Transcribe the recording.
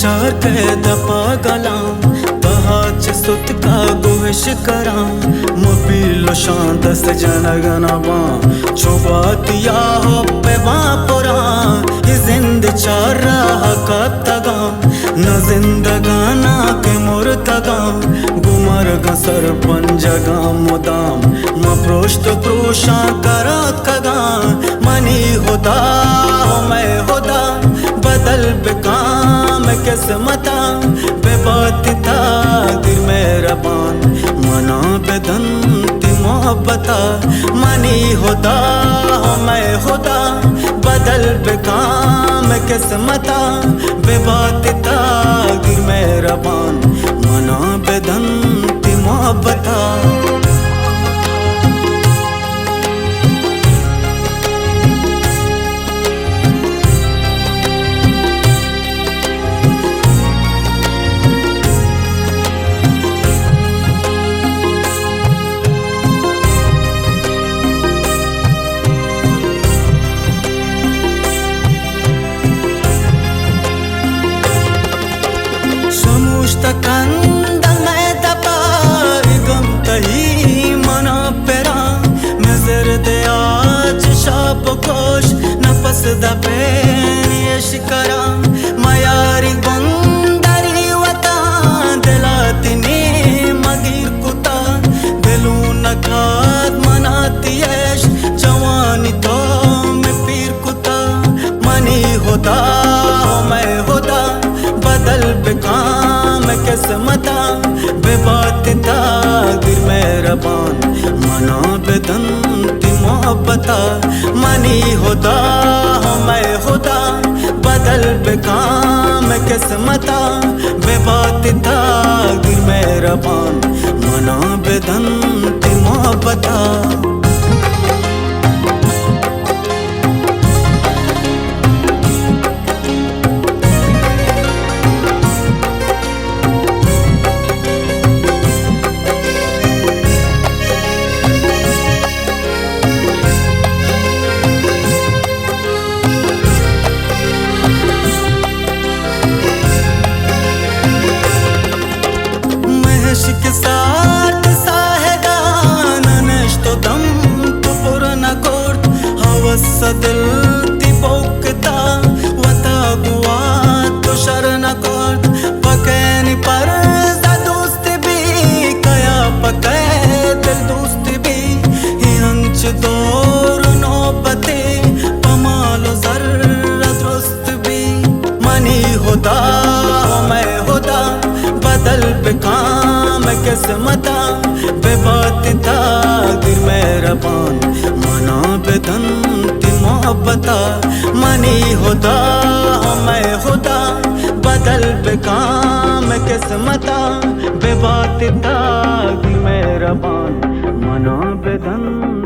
चार कैद पागलाम तहाच सुत का गोहिश कराम मुबीलो शांत से जनगनवा छुबातिया हो पे वापुरा ये जिंद चार राह का तगाम न जिंदगाना के मुर्तगाम गुमर गसर पंजगा मुदाम मप्रोष्ट प्रोशा करात कगाम मनी होदा मैं होदा बदल बेकाम किस्मता बेबातिता दिल मेहरबान मना बेदंती मोहब्बता मनी होदा मैं होदा बदल बेकाम किस्मता बेबातिता दिल मेहरबान मना बेदंती मोहब्बता कंदल में दबाई गम तही मना पेरा नजर दे आज शाप कोश नफस दबेन ये शिकरा मयारी बंदरी वता दिलातिनी मगीर कुता दिलू नकाद मनाती ऐश जवानी तो में पीर कुता मनी होता मैं होता बदल बेकाम किस्मता बेबातिता दिल मेहरबान मना बेदंती मोहब्बता मनी होदा मैं होदा बदल बेकाम किस्मता बेबातिता दिल मेहरबान मना बेदंती मोहब्बता के साथ साहेगा ननश तो दम तो पुरना कोर्ट हवस दिल ती बोकता वता गुआ तो शरण कोर्ट पकैनी पर दोस्त भी कया पकै दिल दोस्त भी ही अंच दौर नौबते पमालो जर्रा दुरुस्त भी मनी होदा मैं होदा बदल बेकाम किस्मता बेबातिता दिल मेहरबान मना बेदंती मोहब्बता मनी होदा मैं होदा बदल बेकाम किस्मता बेबातिता दिल मेहरबान मना बेदंती